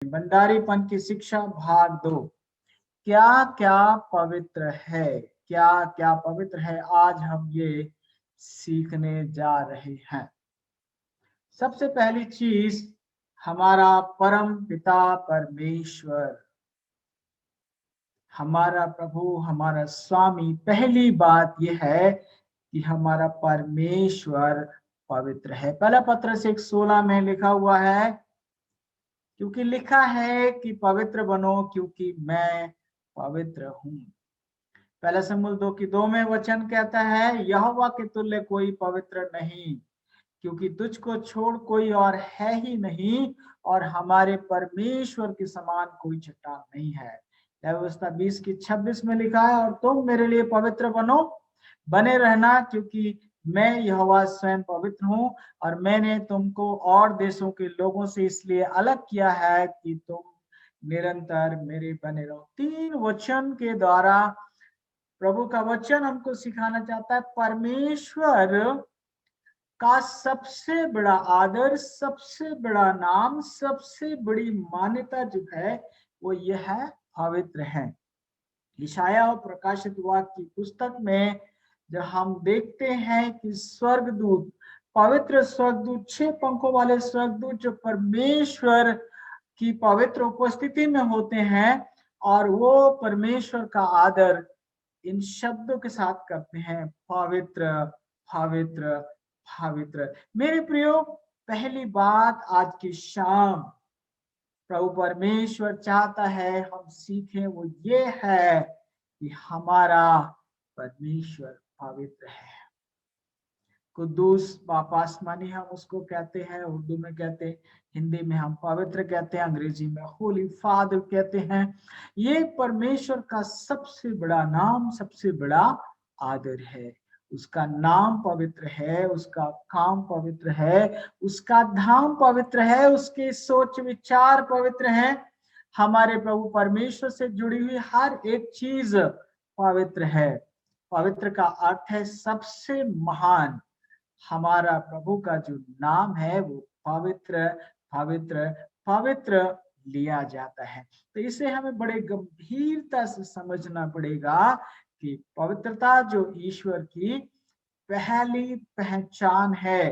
भंडारीपन की शिक्षा भाग 2। क्या क्या पवित्र है, क्या क्या पवित्र है, आज हम ये सीखने जा रहे हैं। सबसे पहली चीज, हमारा परम पिता परमेश्वर, हमारा प्रभु, हमारा स्वामी। पहली बात यह है कि हमारा परमेश्वर पवित्र है। पहला पत्रस 1:16 में लिखा हुआ है, क्योंकि लिखा है कि पवित्र बनो क्योंकि मैं पवित्र हूं। पहला शमूएल 2:2 में वचन कहता है, यहोवा के तुल्य कोई पवित्र नहीं, क्योंकि तुझको छोड़ कोई और है ही नहीं, और हमारे परमेश्वर के समान कोई चट्टान नहीं है। व्यवस्था 20:26 में लिखा है, और तुम मेरे लिए पवित्र बने रहना, क्योंकि मैं यहोवा स्वयं पवित्र हूँ, और मैंने तुमको और देशों के लोगों से इसलिए अलग किया है कि तुम निरंतर मेरे बने रहो। 3 वचन के द्वारा प्रभु का वचन हमको सिखाना चाहता है, परमेश्वर का सबसे बड़ा आदर, सबसे बड़ा नाम, सबसे बड़ी मान्यता जो है वो यह है, पवित्र है। यशायाह और प्रकाशित वाक्य की पुस्तक में जब हम देखते हैं कि स्वर्गदूत, पवित्र स्वर्गदूत, 6 पंखों वाले स्वर्गदूत जो परमेश्वर की पवित्र उपस्थिति में होते हैं, और वो परमेश्वर का आदर इन शब्दों के साथ करते हैं, पवित्र पवित्र पवित्र। मेरे प्रियो, पहली बात आज की शाम प्रभु परमेश्वर चाहता है हम सीखें, वो ये है कि हमारा परमेश्वर पवित्र है। कुद्दूस बाप आसमानी हम उसको कहते हैं, उर्दू में कहते हैं, हिंदी में हम पवित्र कहते हैं, अंग्रेजी में होली फादर कहते हैं। ये परमेश्वर का सबसे बड़ा नाम, सबसे बड़ा आदर है। उसका नाम पवित्र है, उसका काम पवित्र है, उसका धाम पवित्र है, उसके सोच विचार पवित्र है। हमारे प्रभु परमेश्वर से जुड़ी हुई हर एक चीज पवित्र है। पवित्र का अर्थ है सबसे महान। हमारा प्रभु का जो नाम है वो पवित्र पवित्र पवित्र लिया जाता है। तो इसे हमें बड़े गंभीरता से समझना पड़ेगा कि पवित्रता जो ईश्वर की पहली पहचान है,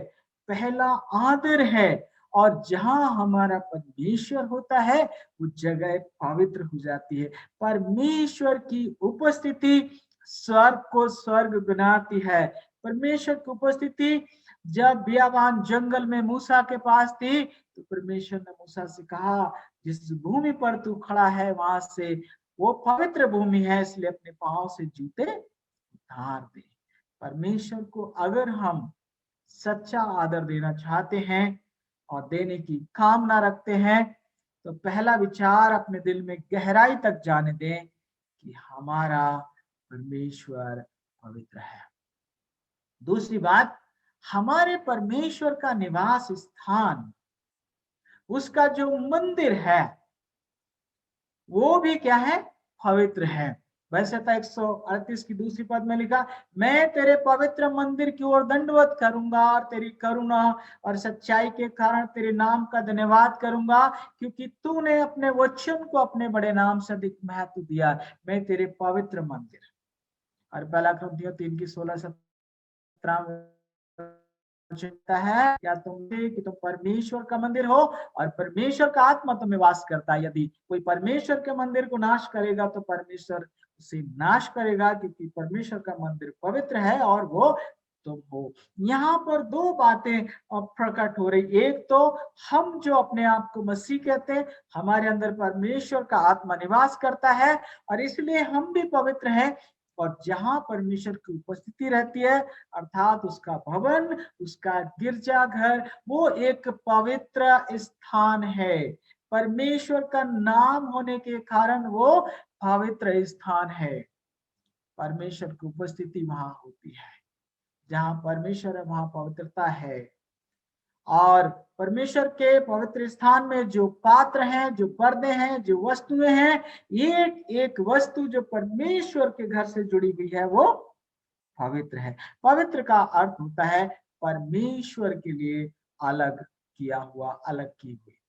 पहला आदर है, और जहां हमारा परमेश्वर होता है वो जगह पवित्र हो जाती है। परमेश्वर की उपस्थिति स्वर्ग को स्वर्ग बनाती है। परमेश्वर की उपस्थिति जब बियाबान जंगल में मूसा के पास थी, तो परमेश्वर ने मूसा से कहा, जिस भूमि पर तू खड़ा है वहां से वो पवित्र भूमि है, इसलिए अपने पांव से जूते उतार दे। परमेश्वर को अगर हम सच्चा आदर देना चाहते हैं और देने की कामना रखते हैं, तो पहला विचार अपने दिल में गहराई तक जाने दें कि हमारा परमेश्वर पवित्र है। दूसरी बात, हमारे परमेश्वर का निवास स्थान, उसका जो मंदिर है वो भी क्या है, पवित्र है। वैसे तो 138 की दूसरी पद में लिखा, मैं तेरे पवित्र मंदिर की ओर दंडवत करूंगा और तेरी करुणा और सच्चाई के कारण तेरे नाम का धन्यवाद करूंगा, क्योंकि तूने अपने वचन को अपने बड़े नाम से अधिक महत्व दिया। मैं तेरे पवित्र मंदिर। और पहला कुरिन्थियों 3:16-17 है, क्या तुमसे कि तुम परमेश्वर का मंदिर हो और परमेश्वर का आत्मा तुम्हें वास करता है। यदि कोई परमेश्वर के मंदिर को नाश करेगा तो परमेश्वर उसे नाश करेगा, क्योंकि परमेश्वर का मंदिर पवित्र है और वो तुम हो। यहाँ पर 2 बातें प्रकट हो रही। एक तो हम जो अपने आप को मसीह कहते हैं, हमारे अंदर परमेश्वर का आत्मा निवास करता है और इसलिए हम भी पवित्र हैं। और जहां परमेश्वर की उपस्थिति रहती है, अर्थात उसका भवन, उसका गिरजाघर, वो एक पवित्र स्थान है। परमेश्वर का नाम होने के कारण वो पवित्र स्थान है। परमेश्वर की उपस्थिति वहां होती है। जहां परमेश्वर है वहां पवित्रता है। और परमेश्वर के पवित्र स्थान में जो पात्र हैं, जो पर्दे हैं, जो वस्तुएं हैं, एक एक वस्तु जो परमेश्वर के घर से जुड़ी हुई है वो पवित्र है। पवित्र का अर्थ होता है परमेश्वर के लिए अलग किया हुआ, अलग की हुई।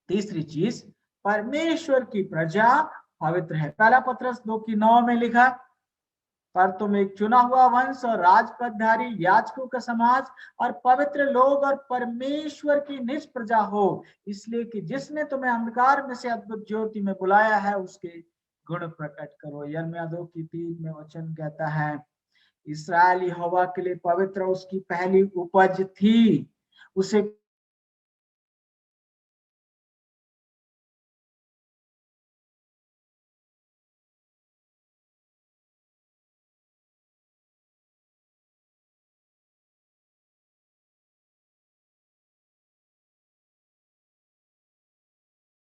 तीसरी चीज, परमेश्वर की प्रजा पवित्र है। पहला पत्रस 2:9 में लिखा, पर तुम एक चुना हुआ वंश और राजपदधारी याजकों का समाज और पवित्र लोग और परमेश्वर की निज प्रजा हो, इसलिए कि जिसने तुम्हें अंधकार में से अद्भुत ज्योति में बुलाया है उसके गुण प्रकट करो। यिर्मयाह 2:3 में वचन कहता है, इस्राएल यहोवा के लिए पवित्र उसकी पहली उपज थी, उसे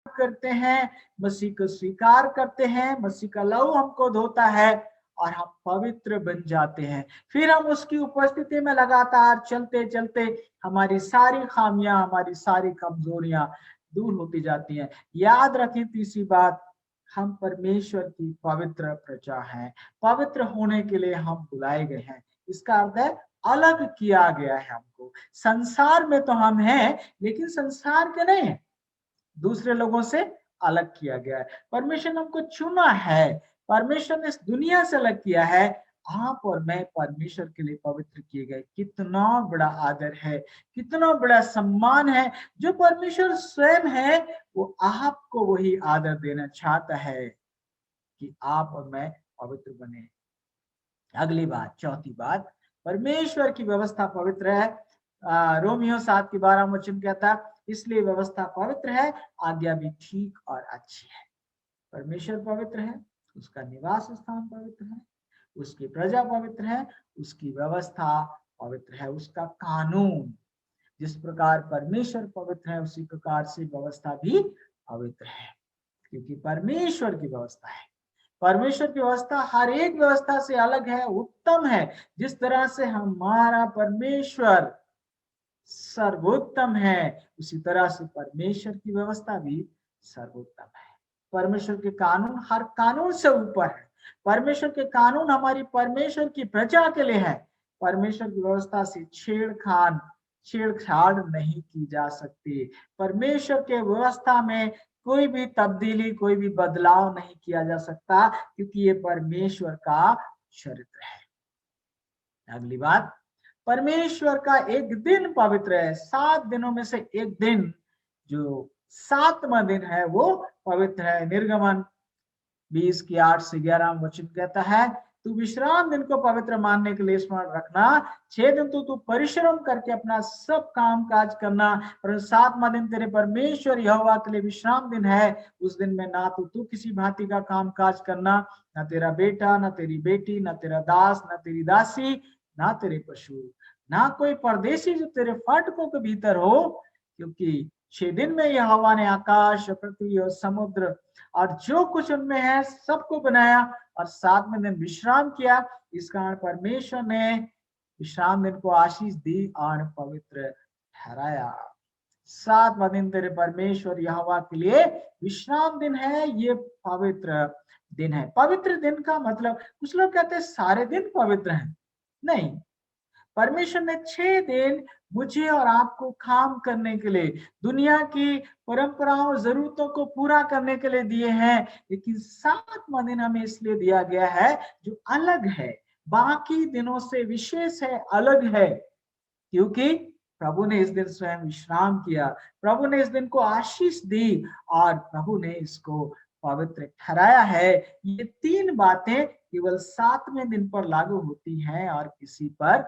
करते हैं, मसीह को स्वीकार करते हैं, मसीह का लहू हमको धोता है और हम पवित्र बन जाते हैं। फिर हम उसकी उपस्थिति में लगातार चलते चलते हमारी सारी खामियां, हमारी सारी कमजोरियां दूर होती जाती हैं। याद रखें तीसरी बात, हम परमेश्वर की पवित्र प्रजा हैं। पवित्र होने के लिए हम बुलाए गए हैं। इसका अर्थ है अलग किया गया है हमको। संसार में तो हम हैं, लेकिन संसार के नहीं है, दूसरे लोगों से अलग किया गया है। परमेश्वर ने हमको चुना है, परमेश्वर ने इस दुनिया से अलग किया है। आप और मैं परमेश्वर के लिए पवित्र किए गए। कितना बड़ा आदर है, कितना बड़ा सम्मान है। जो परमेश्वर स्वयं है वो आपको वही आदर देना चाहता है कि आप और मैं पवित्र बने। अगली बात, चौथी बात, परमेश्वर की व्यवस्था पवित्र है। रोमियो 7:12 वचन कहता, इसलिए व्यवस्था पवित्र है, आज्ञा भी ठीक और अच्छी है। परमेश्वर पवित्र है, उसका निवास स्थान पवित्र है, उसकी प्रजा पवित्र है, उसकी व्यवस्था पवित्र है, उसका कानून, जिस प्रकार परमेश्वर पवित्र है उसी प्रकार से व्यवस्था भी पवित्र है, क्योंकि परमेश्वर की व्यवस्था है। परमेश्वर की व्यवस्था हर एक व्यवस्था से अलग है, उत्तम है। जिस तरह से हमारा परमेश्वर सर्वोत्तम है, उसी तरह से परमेश्वर की व्यवस्था भी सर्वोत्तम है। परमेश्वर के कानून हर कानून से ऊपर है। परमेश्वर के कानून हमारी परमेश्वर की प्रजा के लिए है। परमेश्वर की व्यवस्था से छेड़छाड़ नहीं की जा सकती। परमेश्वर के व्यवस्था में कोई भी तब्दीली, कोई भी बदलाव नहीं किया जा सकता, क्योंकि ये परमेश्वर का चरित्र है। अगली बात, परमेश्वर का एक दिन पवित्र है। 7 दिनों में से एक दिन, जो 7वां दिन है, वो पवित्र है। निर्गमन 20:8-11 वचन कहता है, तू विश्राम दिन को पवित्र मानने के लिए स्मरण रखना। 6 दिन तो तू परिश्रम करके अपना सब काम काज करना, पर 7वां दिन तेरे परमेश्वर यहोवा के लिए विश्राम दिन है। उस दिन में ना तो तू किसी भांति का काम काज करना, ना तेरा बेटा, ना तेरी बेटी, ना तेरा दास, ना तेरी दासी, ना तेरे पशु, ना कोई परदेशी जो तेरे फाटकों के भीतर हो, क्योंकि 6 दिन में यहोवा ने आकाश, पृथ्वी और समुद्र और जो कुछ उनमें है सबको बनाया और 7वें दिन विश्राम किया। इस कारण परमेश्वर ने विश्राम दिन को आशीष दी और पवित्र ठहराया। 7वां दिन तेरे परमेश्वर यहोवा के लिए विश्राम दिन है, ये पवित्र दिन है। पवित्र दिन का मतलब, कुछ लोग कहते हैं सारे दिन पवित्र हैं। नहीं, परमेश्वर ने 6 दिन मुझे और आपको काम करने के लिए, दुनिया की परंपराओं, जरूरतों को पूरा करने के लिए दिए हैं, लेकिन 7वां दिन हमें इसलिए दिया गया है जो अलग है, बाकी दिनों से विशेष है, अलग है, क्योंकि प्रभु ने इस दिन स्वयं विश्राम किया, प्रभु ने इस दिन को आशीष दी और प्रभु ने इसको पवित्र ठहराया है। ये 3 बातें केवल 7वें दिन पर लागू होती हैं और किसी पर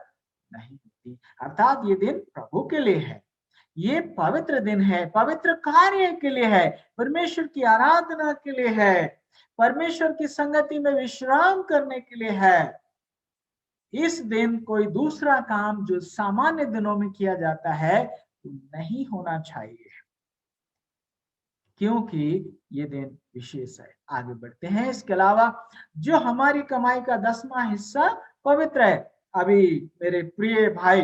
नहीं होती। अर्थात ये दिन प्रभु के लिए है, ये पवित्र दिन है, पवित्र कार्य के लिए है, परमेश्वर की आराधना के लिए है, परमेश्वर की संगति में विश्राम करने के लिए है। इस दिन कोई दूसरा काम जो सामान्य दिनों में किया जाता है वो नहीं होना चाहिए, क्योंकि ये दिन विशेष है। आगे बढ़ते हैं। इसके अलावा जो हमारी कमाई का 10वां हिस्सा पवित्र है। अभी मेरे प्रिय भाई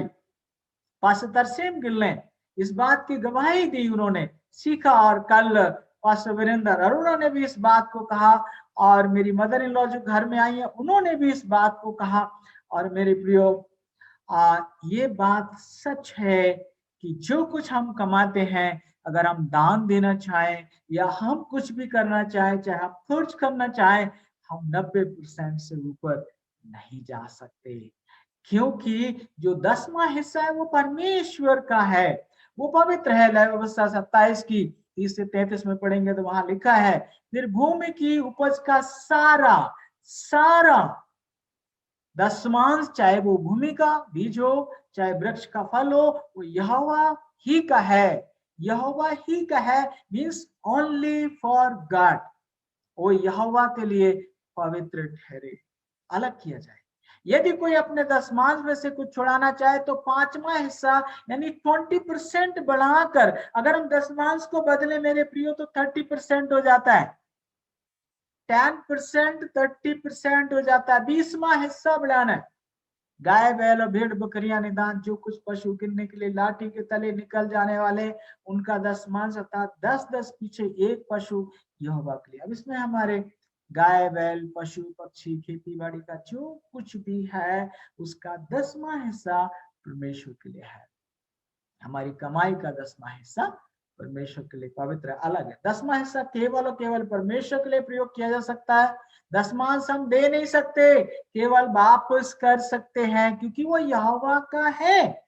पास्टर तरसेम गिल ने इस बात की गवाही दी, उन्होंने सीखा, और कल पास्टर वीरेंद्र अरोड़ा ने भी इस बात को कहा, और मेरी मदर इन लॉ जो घर में आई है उन्होंने भी इस बात को कहा। और मेरे प्रियो, ये बात सच है कि जो कुछ हम कमाते हैं अगर हम दान देना चाहें या हम कुछ भी करना चाहें, चाहे हम खर्च करना चाहें, हम 90% से ऊपर नहीं जा सकते, क्योंकि जो 10वां हिस्सा है वो परमेश्वर का है, वो पवित्र है। लय व्यवस्था 27 की 30 से 33 में पढ़ेंगे तो वहां लिखा है, फिर भूमि की उपज का सारा सारा दसमांश, चाहे वो भूमि का बीज हो, चाहे वृक्ष का फल हो, वो यहोवा ही का है। यहोवा ही का है मीन्स ओनली फॉर गॉड, वो यहोवा के लिए पवित्र ठहरे, अलग किया जाए। यदि कोई अपने दसमांश में से कुछ छुड़ाना चाहे तो 5वां हिस्सा यानी 20% बढ़ाकर, अगर हम दसमांश को बदले मेरे प्रियो तो 30% हो जाता है, 10% 30% हो जाता है। 20वां हिस्सा बढ़ाना है। गाय बैल और भेड़ बकरियां निदान जो कुछ पशु गिनने के लिए लाठी के तले निकल जाने वाले, उनका दसमांश अर्थात 10-10 पीछे एक पशु यहोवा के लिए। अब इसमें हमारे गाय बैल पशु पक्षी खेती बाड़ी का जो कुछ भी है उसका 10वां हिस्सा परमेश्वर के लिए है। हमारी कमाई का 10वां हिस्सा परमेश्वर के लिए पवित्र अलग है। 10वां हिस्सा केवल और केवल परमेश्वर के लिए प्रयोग किया जा सकता है। दसमांश हम दे नहीं सकते, केवल वापस कर सकते हैं, क्योंकि वो यहोवा का है।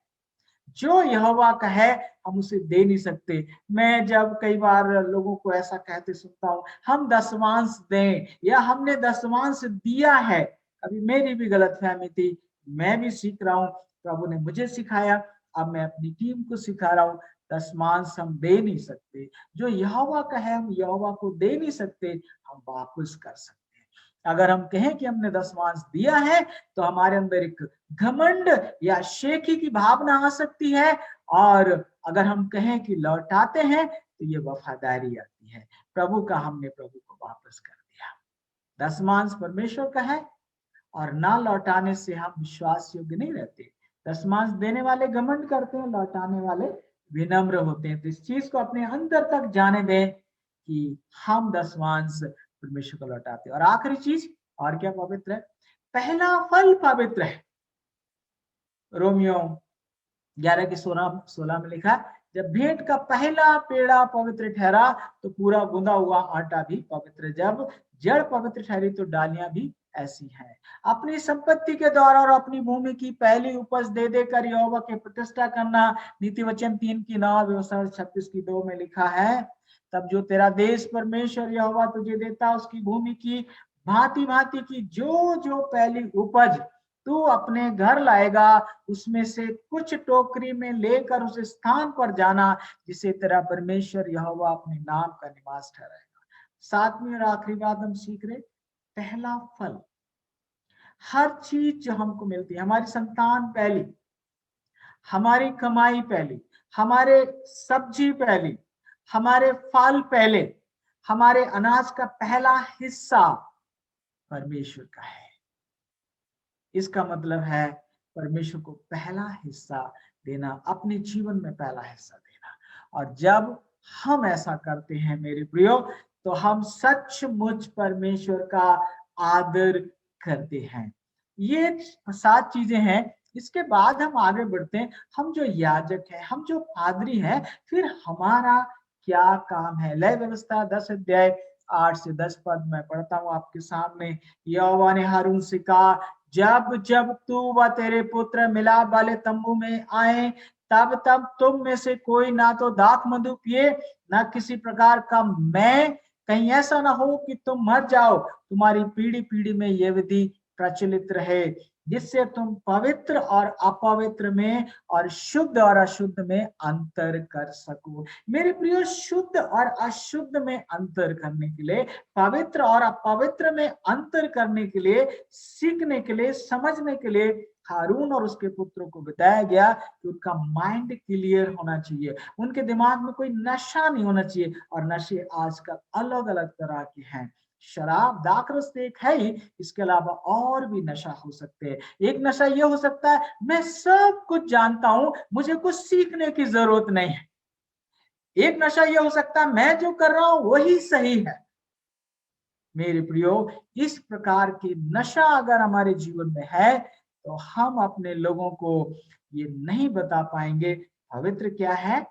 जो यहोवा का है हम उसे दे नहीं सकते। मैं जब कई बार लोगों को ऐसा कहते सुनता हूं, हम दसवांश दें या हमने दसवांश दिया है, अभी मेरी भी गलतफहमी थी, मैं भी सीख रहा हूं, प्रभु ने मुझे सिखाया, अब मैं अपनी टीम को सिखा रहा हूं। दसवांश हम दे नहीं सकते, जो यहोवा का है हम यहोवा को दे नहीं सकते, हम वापस कर सकते। अगर हम कहें कि हमने दसवांश दिया है तो हमारे अंदर एक घमंड या शेखी की भावना आ सकती है, और अगर हम कहें कि लौटाते हैं तो ये वफादारी आती है। प्रभु का हमने प्रभु को वापस कर दिया। दसवांश परमेश्वर का है और ना लौटाने से हम विश्वास योग्य नहीं रहते। दसवांश देने वाले घमंड करते हैं, लौटाने वाले विनम्र होते हैं। तो इस चीज को अपने अंदर तक जाने दें कि हम दसवांश परमेश्वर को लौटाते हैं। और आखिरी चीज और क्या पवित्र है, पहला फल पवित्र है। रोमियो 11 की 16 में लिखा, जब भेंट का पहला पेड़ा पवित्र ठहरा तो पूरा गूंदा हुआ आटा भी पवित्र। जब जड़ पवित्र ठहरी तो डालियां भी ऐसी हैं। अपनी संपत्ति के द्वारा और अपनी भूमि की पहली उपज दे देकर यहोवा की प्रतिष्ठा करना। नीति वचन 3:9 व्यवस्था 36:2 में लिखा है, तब जो तेरा देश परमेश्वर यहोवा तुझे देता उसकी भूमि की भांति भांति की जो जो पहली उपज तू अपने घर लाएगा, उसमें से कुछ टोकरी में लेकर उस स्थान पर जाना जिसे तेरा परमेश्वर यहोवा अपने नाम का निवास ठहराएगा। 7वीं और आखिरी बात हम सीख रहे, पहला फल। हर चीज जो हमको मिलती है, हमारी संतान पहली, हमारी कमाई पहली, हमारे सब्जी पहली, हमारे फल पहले, हमारे अनाज का पहला हिस्सा परमेश्वर का है। इसका मतलब है परमेश्वर को पहला हिस्सा देना, अपने जीवन में पहला हिस्सा देना। और जब हम ऐसा करते हैं मेरे प्रियो, तो हम सचमुच परमेश्वर का आदर करते हैं। ये 7 चीजें हैं। इसके बाद हम आगे बढ़ते हैं। हम जो याजक है, हम जो पादरी हैं, फिर हमारा क्या काम है। लय व्यवस्था 10 अध्याय 8 से 10 पद मैं पढ़ता हूँ आपके सामने। यहोवा ने हारून से कहा, जब जब तू व तेरे पुत्र मिलाप वाले तंबू में आए, तब तब तुम में से कोई ना तो दाख मधु पिए, ना किसी प्रकार का मैं, कहीं ऐसा ना हो कि तुम मर जाओ। तुम्हारी पीढ़ी पीढ़ी में यह विधि प्रचलित रहे, जिससे तुम पवित्र और अपवित्र में और शुद्ध और अशुद्ध में अंतर कर सको। मेरे प्रियो, शुद्ध और अशुद्ध में अंतर करने के लिए, पवित्र और अपवित्र में अंतर करने के लिए, सीखने के लिए, समझने के लिए हारून और उसके पुत्रों को बताया गया कि उनका माइंड क्लियर होना चाहिए, उनके दिमाग में कोई नशा नहीं होना चाहिए। और नशे आजकल अलग अलग तरह के हैं। शराब दाखरस एक है ही, इसके अलावा और भी नशा हो सकते हैं। एक नशा ये हो सकता है, मैं सब कुछ जानता हूं, मुझे कुछ सीखने की जरूरत नहीं है। एक नशा ये हो सकता है, मैं जो कर रहा हूं वही सही है। मेरे प्रियो, इस प्रकार की नशा अगर हमारे जीवन में है तो हम अपने लोगों को ये नहीं बता पाएंगे पवित्र क्या है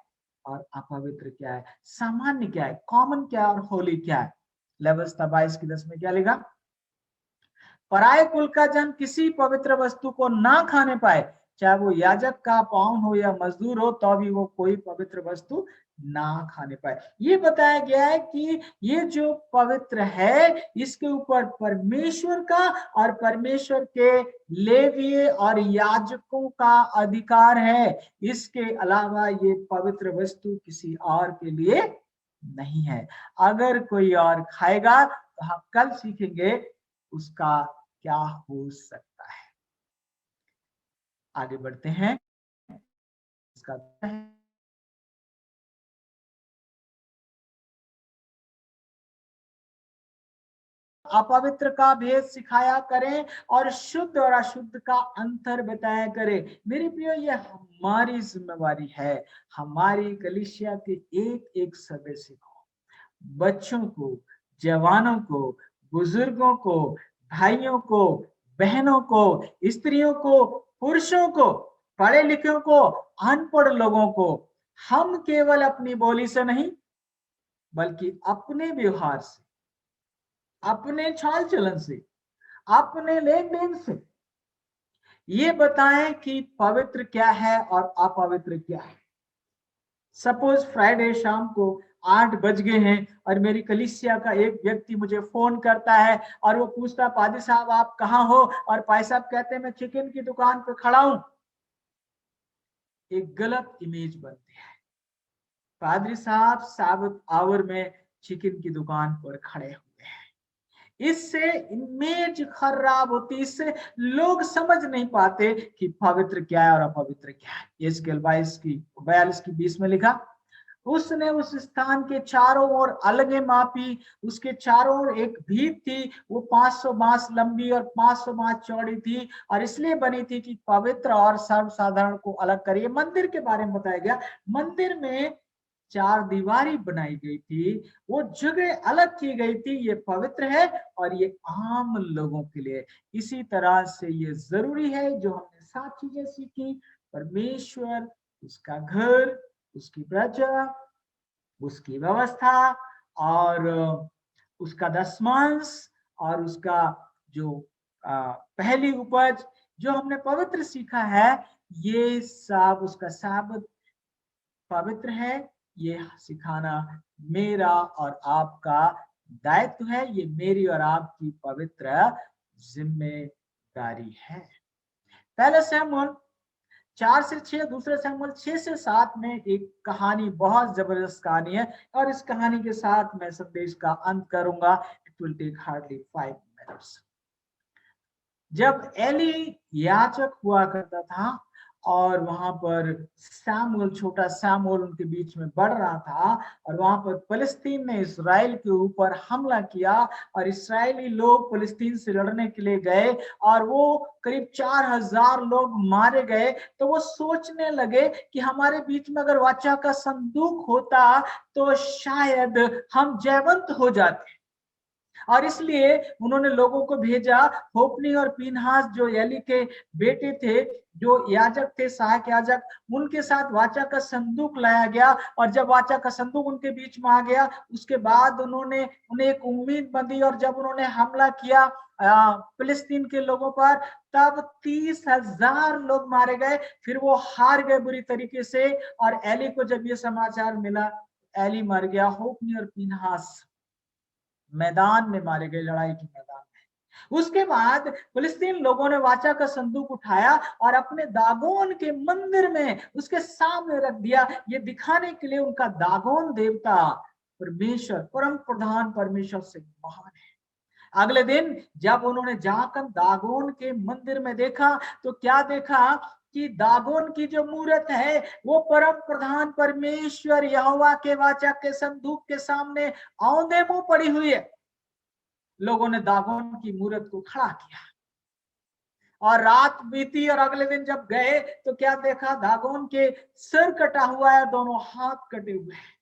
और अपवित्र क्या है, सामान्य क्या है, कॉमन क्या है और होली क्या है। व्यवस्था 22 की 10 में क्या लिखा, पराये कुल का जन किसी पवित्र वस्तु को ना खाने पाए, चाहे वो याजक का पाउन हो या मजदूर हो, तो भी वो कोई पवित्र वस्तु ना खाने पाए। ये बताया गया है कि ये जो पवित्र है इसके ऊपर परमेश्वर का और परमेश्वर के लेवीय और याजकों का अधिकार है। इसके अलावा ये पवित्र वस्तु किसी और के लिए नहीं है। अगर कोई और खाएगा तो हम कल सीखेंगे उसका क्या हो सकता है। आगे बढ़ते हैं। इसका अपवित्र का भेद सिखाया करें और शुद्ध और अशुद्ध का अंतर बताया करें। मेरे प्रियो, ये हमारी जिम्मेवारी है। हमारी कलीसिया के एक एक सदस्य को, बच्चों को, जवानों को, बुजुर्गों को, भाइयों को, बहनों को, स्त्रियों को, पुरुषों को, पढ़े लिखे को, अनपढ़ लोगों को, हम केवल अपनी बोली से नहीं बल्कि अपने व्यवहार से, अपने चाल चलन से, अपने लेन देन से ये बताएं कि पवित्र क्या है और अपवित्र क्या है। सपोज फ्राइडे शाम को 8 बज गए हैं और मेरी कलीसिया का एक व्यक्ति मुझे फोन करता है और वो पूछता, पादी साहब आप कहाँ हो, और पादी साहब कहते हैं मैं चिकन की दुकान पे खड़ा हूं। एक गलत इमेज बनती है। पादरी साहब साबित आवर में चिकन की दुकान पर खड़े हुए हैं। इससे इमेज खराब होती, इससे लोग समझ नहीं पाते कि पवित्र क्या है और अपवित्र क्या है। एजकेल 42 की 20 में लिखा, उसने उस स्थान के चारों ओर अलगे मापी, उसके चारों ओर एक भीत थी, वो 500 बांस लंबी और 500 बांस चौड़ी थी और इसलिए बनी थी कि पवित्र और सर्वसाधारण को अलग करिए। मंदिर के बारे में बताया गया, मंदिर में 4 दीवारी बनाई गई थी, वो जगह अलग की गई थी, ये पवित्र है और ये आम लोगों के लिए। इसी तरह से ये जरूरी है जो हमने 7 चीजें सीखी, परमेश्वर, उसका घर, उसकी प्रजा, उसकी व्यवस्था और उसका दशमांश और उसका जो पहली उपज, जो हमने पवित्र सीखा है, ये सब उसका साबित पवित्र है। ये सिखाना मेरा और आपका दायित्व है, ये मेरी और आपकी पवित्र जिम्मेदारी है। पहले शमूएल 4 से 6, दूसरे शमूएल 6 से 7 में एक कहानी, बहुत जबरदस्त कहानी है और इस कहानी के साथ मैं संदेश का अंत करूंगा। It will take hardly 5 minutes. जब एली याचक हुआ करता था और वहां पर सैमुअल, छोटा सैमुअल उनके बीच में बढ़ रहा था और वहां पर फिलिस्तीन ने इस्राएल के ऊपर हमला किया और इस्राएली लोग फिलिस्तीन से लड़ने के लिए गए और वो करीब 4000 लोग मारे गए। तो वो सोचने लगे कि हमारे बीच में अगर वाचा का संदूक होता तो शायद हम जयवंत हो जाते, और इसलिए उन्होंने लोगों को भेजा। होपनी और पीनहास जो एली के बेटे थे, जो याजक थे, सहायक याजक, उनके साथ वाचा का संदूक लाया गया और जब वाचा का संदूक उनके बीच में आ गया उसके बाद उन्होंने उन्हें एक उम्मीद बंधी और जब उन्होंने हमला किया फिलिस्तीन के लोगों पर, तब 30,000 लोग मारे गए। फिर वो हार गए बुरी तरीके से और एली को जब ये समाचार मिला, एली मर गया। होपनी और पीनहास मैदान में मारे गए, लड़ाई के मैदान में। उसके बाद फिलिस्तीन लोगों ने वाचा का संदूक उठाया और अपने दागोन के मंदिर में उसके सामने रख दिया, ये दिखाने के लिए उनका दागोन देवता परमेश्वर, परम प्रधान परमेश्वर से महान है। अगले दिन जब उन्होंने जाकर दागोन के मंदिर में देखा तो क्या देखा कि दागोन की जो मूर्त है वो परम प्रधान परमेश्वर यहोवा के वाचा के संदूक के सामने औंधे मुंह पड़ी हुई है। लोगों ने दागोन की मूर्त को खड़ा किया और रात बीती और अगले दिन जब गए तो क्या देखा, दागोन के सिर कटा हुआ है, दोनों हाथ कटे हुए हैं।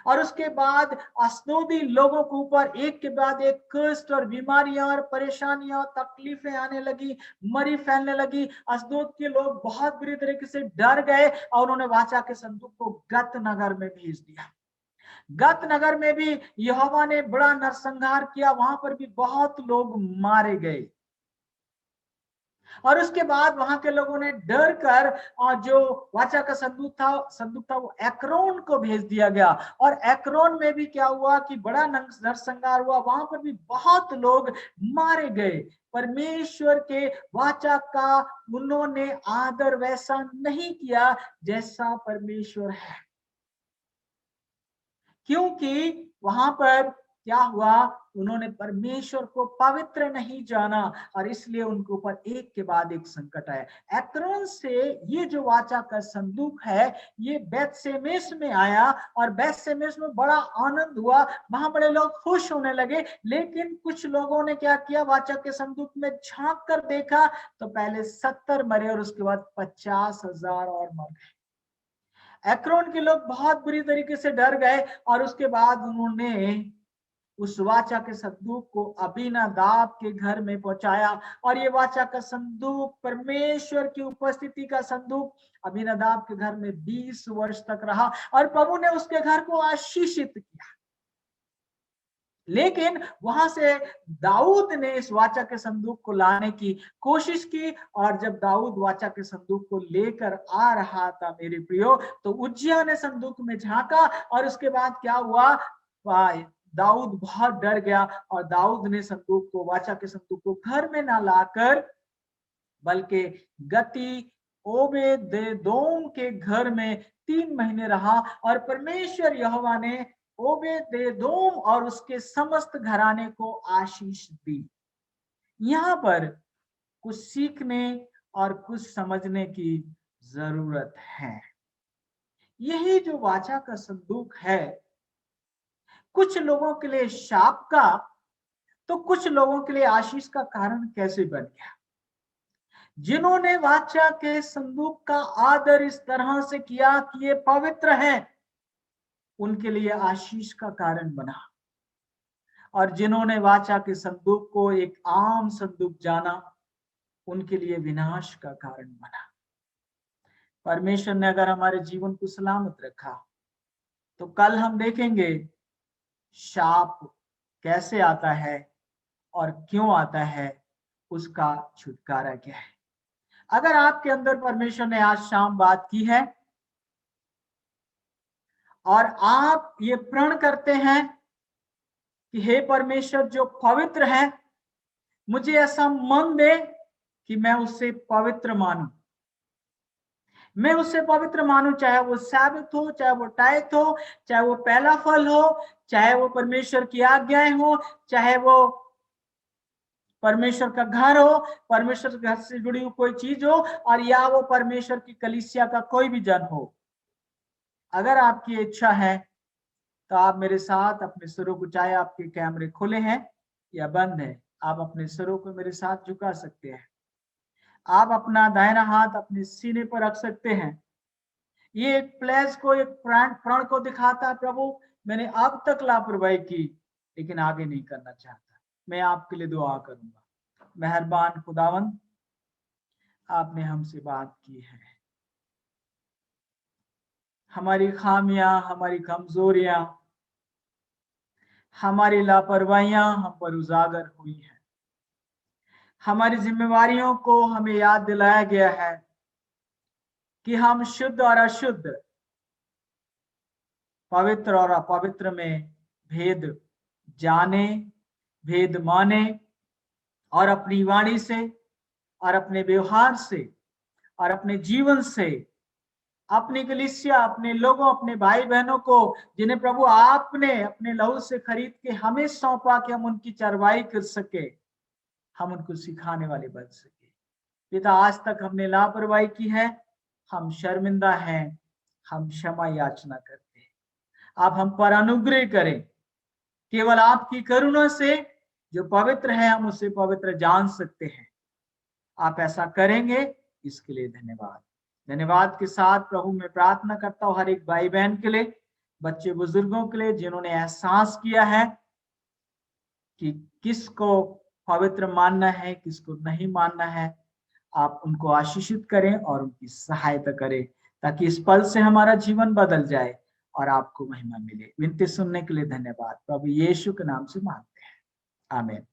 और उसके बाद अस्दोदी लोगों के ऊपर एक के बाद एक कष्ट और बीमारियां और परेशानियां और तकलीफें आने लगी, मरी फैलने लगी। अस्दोद के लोग बहुत बुरी तरीके से डर गए और उन्होंने वाचा के संदूक को गत नगर में भेज दिया। गत नगर में भी यहोवा ने बड़ा नरसंहार किया, वहां पर भी बहुत लोग मारे गए। और उसके बाद वहां के लोगों ने डर कर जो वाचा का संदूक था वो एक्रोन को भेज दिया गया। और एक्रोन में भी क्या हुआ कि बड़ा नरसंहार हुआ, वहां पर भी बहुत लोग मारे गए। परमेश्वर के वाचा का उन्होंने आदर वैसा नहीं किया जैसा परमेश्वर है, क्योंकि वहां पर क्या हुआ, उन्होंने परमेश्वर को पवित्र नहीं जाना और इसलिए उनके ऊपर एक के बाद एक संकट आया। एक्रोन से ये जो वाचा का संदूक है ये बेतशेमेश में आया और बेतशेमेश में बड़ा आनंद हुआ, वहां बड़े लोग खुश होने लगे। लेकिन कुछ लोगों ने क्या किया, वाचा के संदूक में झांक कर देखा तो पहले 70 मरे और उसके बाद 50,000 और मर गए। एक्रोन के लोग बहुत बुरी तरीके से डर गए और उसके बाद उन्होंने उस वाचा के संदूक को अबीनादाब के घर में पहुंचाया। और ये वाचा का संदूक, परमेश्वर की उपस्थिति का संदूक, अबीनादाब के घर में 20 वर्ष तक रहा और प्रभु ने उसके घर को आशीषित किया। लेकिन वहां से दाऊद ने इस वाचा के संदूक को लाने की कोशिश की और जब दाऊद वाचा के संदूक को लेकर आ रहा था मेरे प्रियो, तो उज्जियाह ने संदूक में झांका और उसके बाद क्या हुआ, दाऊद बहुत डर गया और दाऊद ने संदूक को, वाचा के संदूक को घर में ना लाकर बल्कि गती ओबेदेदोम के घर में 3 महीने रहा। और परमेश्वर यहोवा ने ओबेदेदोम और उसके समस्त घराने को आशीष दी। यहाँ पर कुछ सीखने और कुछ समझने की जरूरत है। यही जो वाचा का संदूक है, कुछ लोगों के लिए शाप का तो कुछ लोगों के लिए आशीष का कारण कैसे बन गया। जिन्होंने वाचा के संदूक का आदर इस तरह से किया कि ये पवित्र है, उनके लिए आशीष का कारण बना। और जिन्होंने वाचा के संदूक को एक आम संदूक जाना, उनके लिए विनाश का कारण बना। परमेश्वर ने अगर हमारे जीवन को सलामत रखा तो कल हम देखेंगे शाप कैसे आता है और क्यों आता है, उसका छुटकारा क्या है। अगर आपके अंदर परमेश्वर ने आज शाम बात की है और आप ये प्रण करते हैं कि हे परमेश्वर जो पवित्र है, मुझे ऐसा मन दे कि मैं उसे पवित्र मानूं, मैं उससे पवित्र मानूं, चाहे वो सैबत हो, चाहे वो टाइथ हो, चाहे वो पहला फल हो, चाहे वो परमेश्वर की आज्ञाएं हो, चाहे वो परमेश्वर का घर हो, परमेश्वर के घर से जुड़ी हुई कोई चीज हो, और या वो परमेश्वर की कलीसिया का कोई भी जन हो। अगर आपकी इच्छा है तो आप मेरे साथ अपने सिरों को, चाहे आपके कैमरे खुले हैं या बंद है, आप अपने सिरों को मेरे साथ झुका सकते हैं। आप अपना दाहिना हाथ अपने सीने पर रख सकते हैं। ये एक प्लेस को, एक प्रण को दिखाता है, प्रभु मैंने अब तक लापरवाही की लेकिन आगे नहीं करना चाहता, मैं आपके लिए दुआ करूंगा। मेहरबान खुदावंद, आपने हमसे बात की है, हमारी खामियां, हमारी कमजोरियां, हमारी लापरवाहियां हम पर उजागर हुई हैं। हमारी जिम्मेवारियों को हमें याद दिलाया गया है कि हम शुद्ध और अशुद्ध, पवित्र और अपवित्र में भेद जाने, भेद माने और अपनी वाणी से और अपने व्यवहार से और अपने जीवन से अपनी कलीसिया, अपने लोगों, अपने भाई बहनों को जिन्हें प्रभु आपने अपने लहू से खरीद के हमें सौंपा कि हम उनकी चरवाई कर सके, हम उनको सिखाने वाले बन सके। पिता, आज तक हमने लापरवाही की है, हम शर्मिंदा हैं, हम क्षमा याचना करते हैं। आप हम पर अनुग्रह करें, केवल आपकी करुणा से जो पवित्र है हम उसे पवित्र जान सकते हैं। आप ऐसा करेंगे, इसके लिए धन्यवाद। धन्यवाद के साथ प्रभु मैं प्रार्थना करता हूँ हर एक भाई बहन के लिए बच्चे बुजुर्गों के लिए जिन्होंने एहसास किया है कि किसको पवित्र मानना है, किसको नहीं मानना है, आप उनको आशीषित करें और उनकी सहायता करें, ताकि इस पल से हमारा जीवन बदल जाए और आपको महिमा मिले। विनती सुनने के लिए धन्यवाद। प्रभु यीशु के नाम से मांगते हैं, आमीन।